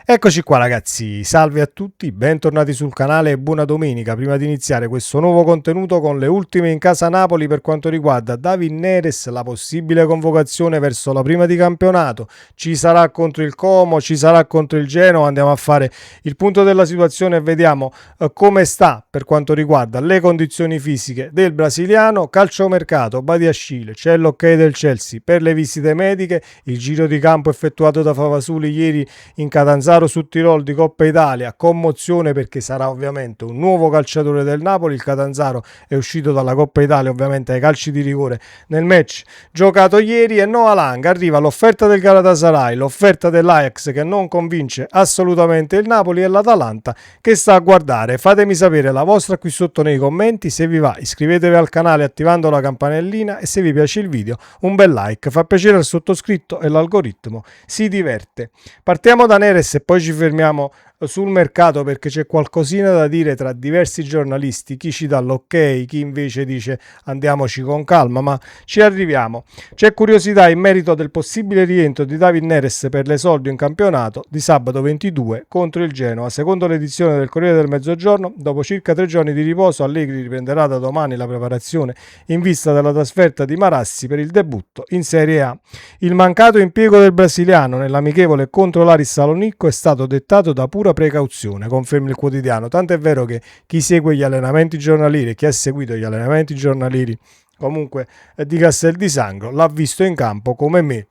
Eccoci qua ragazzi, salve a tutti, bentornati sul canale e buona domenica. Prima di iniziare questo nuovo contenuto con le ultime in casa Napoli per quanto riguarda David Neres, la possibile convocazione verso la prima di campionato, ci sarà contro il Como, ci sarà contro il Genoa, andiamo a fare il punto della situazione e vediamo come sta per quanto riguarda le condizioni fisiche del brasiliano. Calciomercato, Badiashile, c'è l'ok del Chelsea per le visite mediche, il giro di campo effettuato da Favasuli ieri in Catanzaro su Tirol di Coppa Italia, commozione perché sarà ovviamente un nuovo calciatore del Napoli. Il Catanzaro è uscito dalla Coppa Italia ovviamente ai calci di rigore nel match giocato ieri. E Noah Lang, arriva l'offerta del Galatasaray, l'offerta dell'Ajax che non convince assolutamente il Napoli e l'Atalanta che sta a guardare. Fatemi sapere la vostra qui sotto nei commenti, se vi va iscrivetevi al canale attivando la campanellina e se vi piace il video un bel like, fa piacere al sottoscritto e l'algoritmo si diverte. Partiamo da Neres e poi ci fermiamo sul mercato perché c'è qualcosina da dire tra diversi giornalisti, chi ci dà l'ok, chi invece dice andiamoci con calma, ma ci arriviamo. C'è curiosità in merito del possibile rientro di David Neres per l'esordio in campionato di sabato 22 contro il Genoa. Secondo l'edizione del Corriere del Mezzogiorno, dopo circa 3 giorni di riposo, Allegri riprenderà da domani la preparazione in vista della trasferta di Marassi per il debutto in Serie A. Il mancato impiego del brasiliano nell'amichevole contro l'Aris Salonicco è stato dettato da pura precauzione, conferma il quotidiano, tanto è vero che chi segue gli allenamenti giornalieri, chi ha seguito gli allenamenti giornalieri comunque di Castel di Sangro, l'ha visto in campo come me,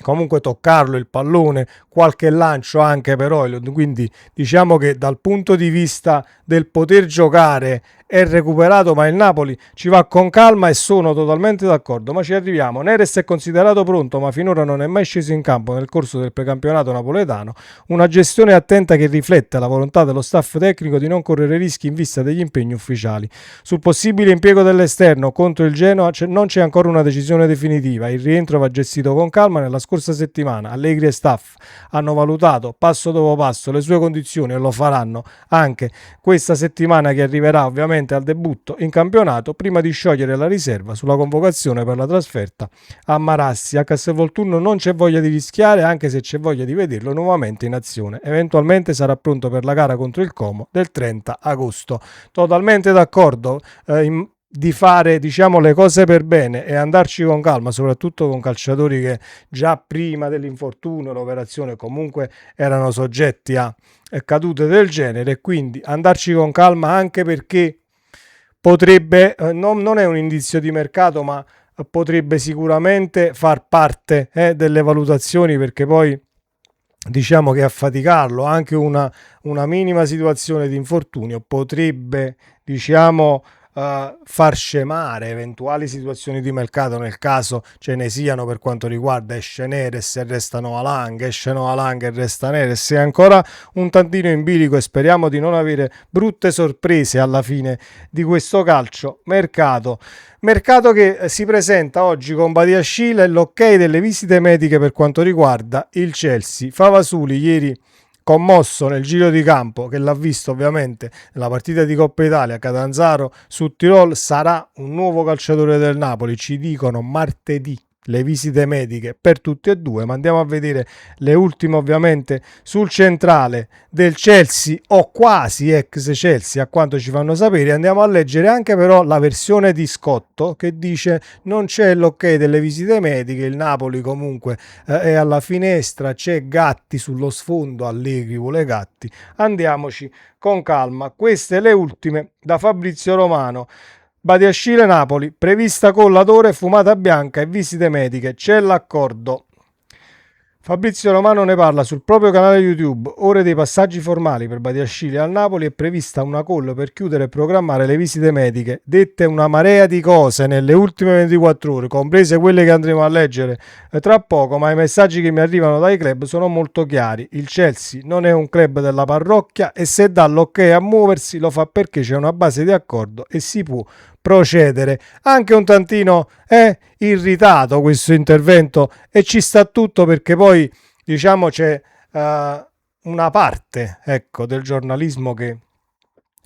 comunque toccarlo il pallone, qualche lancio anche però, quindi diciamo che dal punto di vista del poter giocare è recuperato, ma il Napoli ci va con calma e sono totalmente d'accordo, ma ci arriviamo. Neres è considerato pronto ma finora non è mai sceso in campo nel corso del precampionato napoletano, una gestione attenta che riflette la volontà dello staff tecnico di non correre rischi in vista degli impegni ufficiali. Sul possibile impiego dell'esterno contro il Genoa non c'è ancora una decisione definitiva, il rientro va gestito con calma. Nella scorsa settimana Allegri e staff hanno valutato passo dopo passo le sue condizioni e lo faranno anche questa settimana che arriverà ovviamente al debutto in campionato prima di sciogliere la riserva sulla convocazione per la trasferta a Marassi. A Castelvolturno non c'è voglia di rischiare, anche se c'è voglia di vederlo nuovamente in azione. Eventualmente sarà pronto per la gara contro il Como del 30 agosto. Totalmente d'accordo di fare diciamo le cose per bene e andarci con calma, soprattutto con calciatori che già prima dell'infortunio, l'operazione, comunque erano soggetti a cadute del genere, quindi andarci con calma anche perché potrebbe, non è un indizio di mercato, ma potrebbe sicuramente far parte delle valutazioni, perché poi diciamo che a faticarlo anche una minima situazione di infortunio potrebbe diciamo far scemare eventuali situazioni di mercato nel caso ce ne siano. Per quanto riguarda esce Neres e restano Alang, esce Alang e resta Neres, è ancora un tantino in bilico e speriamo di non avere brutte sorprese alla fine di questo calcio mercato che si presenta oggi con Badiashile e l'ok delle visite mediche per quanto riguarda il Chelsea. Favasuli ieri commosso nel giro di campo, che l'ha visto ovviamente nella partita di Coppa Italia Catanzaro su Tirol, sarà un nuovo calciatore del Napoli, ci dicono martedì le visite mediche per tutti e due, ma andiamo a vedere le ultime ovviamente sul centrale del Chelsea o quasi ex Chelsea a quanto ci fanno sapere. Andiamo a leggere anche però la versione di Scotto che dice non c'è l'ok delle visite mediche, il Napoli comunque è alla finestra, c'è Gatti sullo sfondo, Allegri vuole Gatti, andiamoci con calma. Queste le ultime da Fabrizio Romano. Badiashile Napoli, prevista collatore, fumata bianca e visite mediche, c'è l'accordo. Fabrizio Romano ne parla sul proprio canale YouTube. Ore dei passaggi formali per Badiashile al Napoli, è prevista una call per chiudere e programmare le visite mediche, dette una marea di cose nelle ultime 24 ore, comprese quelle che andremo a leggere tra poco, ma i messaggi che mi arrivano dai club sono molto chiari. Il Chelsea non è un club della parrocchia e se dà l'ok a muoversi lo fa perché c'è una base di accordo e si può procedere. Anche un tantino è irritato questo intervento e ci sta tutto, perché poi diciamo c'è una parte del giornalismo che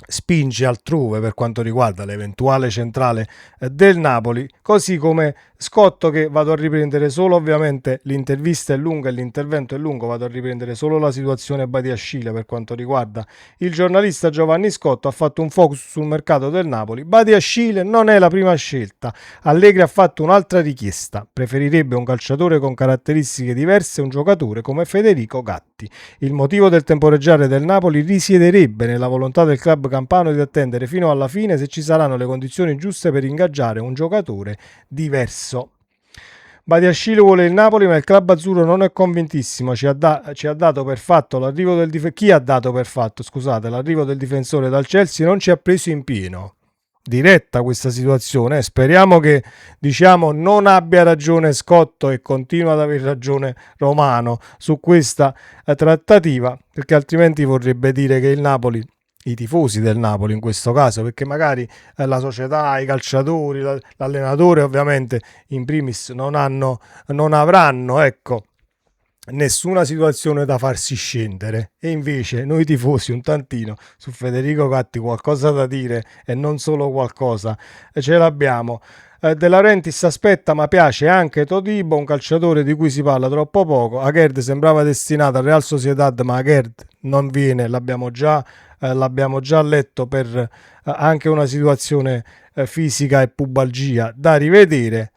spinge altrove per quanto riguarda l'eventuale centrale del Napoli, così come Scotto, che vado a riprendere solo, ovviamente l'intervista è lunga e l'intervento è lungo, vado a riprendere solo la situazione Badiashile per quanto riguarda il giornalista Giovanni Scotto. Ha fatto un focus sul mercato del Napoli. Badiashile non è la prima scelta, Allegri ha fatto un'altra richiesta, preferirebbe un calciatore con caratteristiche diverse, un giocatore come Federico Gatti. Il motivo del temporeggiare del Napoli risiederebbe nella volontà del club campano di attendere fino alla fine se ci saranno le condizioni giuste per ingaggiare un giocatore diverso. Badiashile vuole il Napoli, ma il club azzurro non è convintissimo. Ci ha dato per fatto l'arrivo del chi ha dato per fatto, scusate, l'arrivo del difensore dal Chelsea non ci ha preso in pieno. Diretta questa situazione, speriamo che non abbia ragione Scotto e continua ad aver ragione Romano su questa trattativa, perché altrimenti vorrebbe dire che il Napoli, i tifosi del Napoli in questo caso, perché magari la società, i calciatori, l'allenatore ovviamente in primis non avranno, ecco, nessuna situazione da farsi scendere, e invece noi tifosi un tantino su Federico Gatti qualcosa da dire, e non solo qualcosa, ce l'abbiamo. De Laurentiis aspetta, ma piace anche Todibo, un calciatore di cui si parla troppo poco. Aguerd sembrava destinato al Real Sociedad, ma Aguerd non viene, l'abbiamo già letto, per anche una situazione fisica e pubalgia da rivedere.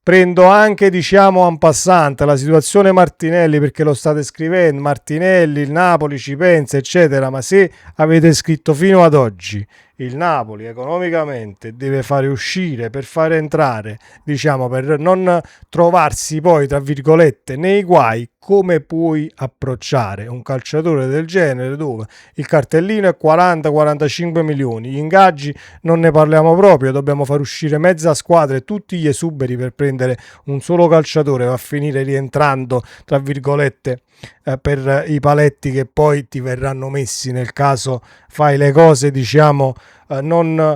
Prendo anche, en passant, la situazione Martinelli, perché lo state scrivendo, Martinelli, il Napoli ci pensa, eccetera, ma se avete scritto fino ad oggi il Napoli economicamente deve fare uscire per fare entrare, per non trovarsi poi, tra virgolette, nei guai, come puoi approcciare un calciatore del genere dove il cartellino è 40-45 milioni, gli ingaggi non ne parliamo proprio, dobbiamo far uscire mezza squadra e tutti gli esuberi per prendere un solo calciatore, va a finire rientrando, tra virgolette, per i paletti che poi ti verranno messi nel caso fai le cose non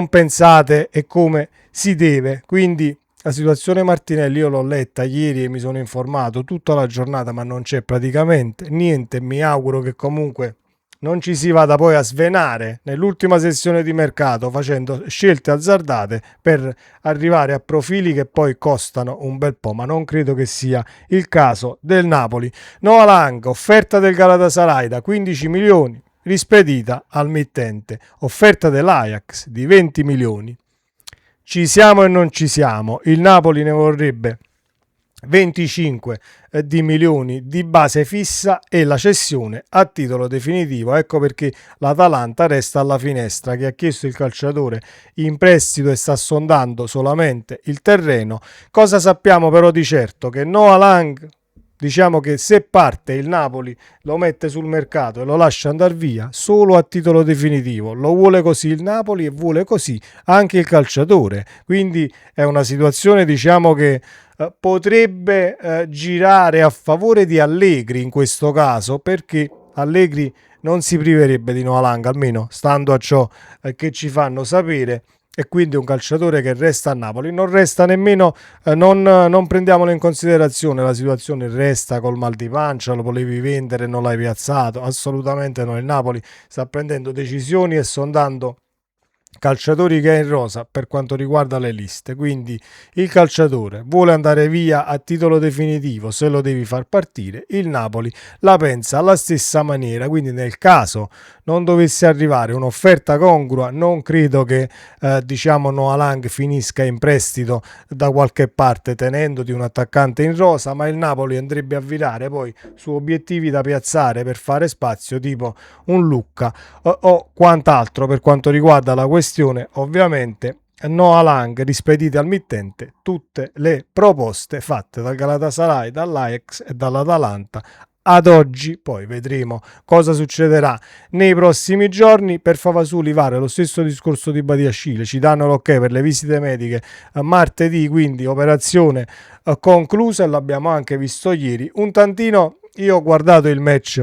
pensate e come si deve. Quindi la situazione Martinelli io l'ho letta ieri e mi sono informato tutta la giornata, ma non c'è praticamente niente. Mi auguro che comunque non ci si vada poi a svenare nell'ultima sessione di mercato facendo scelte azzardate per arrivare a profili che poi costano un bel po', ma non credo che sia il caso del Napoli. Noah Lang, offerta del Galatasaray da 15 milioni, rispedita al mittente. Offerta dell'Ajax di 20 milioni. Ci siamo e non ci siamo. Il Napoli ne vorrebbe 25 di milioni di base fissa e la cessione a titolo definitivo. Ecco perché l'Atalanta resta alla finestra, che ha chiesto il calciatore in prestito e sta sondando solamente il terreno. Cosa sappiamo però di certo? Che Noah Lang, che se parte il Napoli lo mette sul mercato e lo lascia andare via solo a titolo definitivo. Lo vuole così il Napoli e vuole così anche il calciatore. Quindi è una situazione che potrebbe girare a favore di Allegri in questo caso, perché Allegri non si priverebbe di Noah Lang, almeno stando a ciò che ci fanno sapere, e quindi un calciatore che resta a Napoli. Non resta nemmeno, non prendiamolo in considerazione la situazione, resta col mal di pancia, lo volevi vendere, non l'hai piazzato, assolutamente no. Il Napoli sta prendendo decisioni e sondando calciatori che è in rosa per quanto riguarda le liste, quindi il calciatore vuole andare via a titolo definitivo, se lo devi far partire. Il Napoli la pensa alla stessa maniera, quindi nel caso non dovesse arrivare un'offerta congrua, non credo che Noah Lang finisca in prestito da qualche parte tenendo di un attaccante in rosa, ma il Napoli andrebbe a virare poi su obiettivi da piazzare per fare spazio, tipo un Lucca o quant'altro. Per quanto riguarda la questione, ovviamente Noah Lang, rispedite al mittente tutte le proposte fatte dal Galatasaray, dall'Ajax e dall'Atalanta ad oggi. Poi vedremo cosa succederà nei prossimi giorni. Per Favasuli vale lo stesso discorso di Badiashile, ci danno l'ok per le visite mediche martedì, quindi operazione conclusa, e l'abbiamo anche visto ieri un tantino. Io ho guardato il match,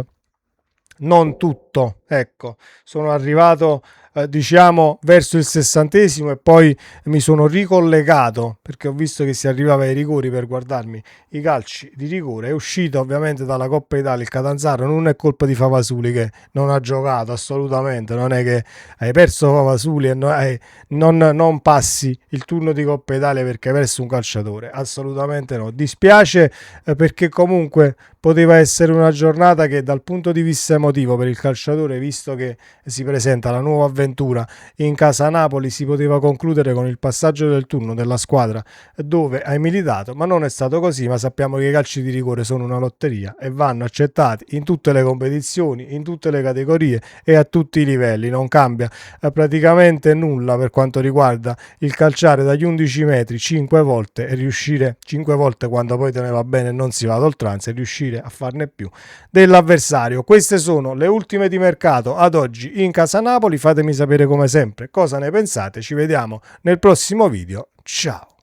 non tutto, ecco, sono arrivato diciamo verso il 60° e poi mi sono ricollegato perché ho visto che si arrivava ai rigori per guardarmi i calci di rigore. È uscito ovviamente dalla Coppa Italia il Catanzaro, non è colpa di Favasuli che non ha giocato assolutamente, non è che hai perso Favasuli e non passi il turno di Coppa Italia perché hai perso un calciatore, assolutamente no. Dispiace perché comunque poteva essere una giornata che dal punto di vista emotivo per il calciatore, visto che si presenta la nuova avventura in casa Napoli, si poteva concludere con il passaggio del turno della squadra dove hai militato, ma non è stato così. Ma sappiamo che i calci di rigore sono una lotteria e vanno accettati in tutte le competizioni, in tutte le categorie e a tutti i livelli. Non cambia praticamente nulla per quanto riguarda il calciare dagli 11 metri 5 volte e riuscire 5 volte, quando poi te ne va bene e non si va ad oltranza, e riuscire a farne più dell'avversario. Queste sono le ultime di mercato ad oggi in casa Napoli. Fatemi sapere come sempre cosa ne pensate. Ci vediamo nel prossimo video. Ciao.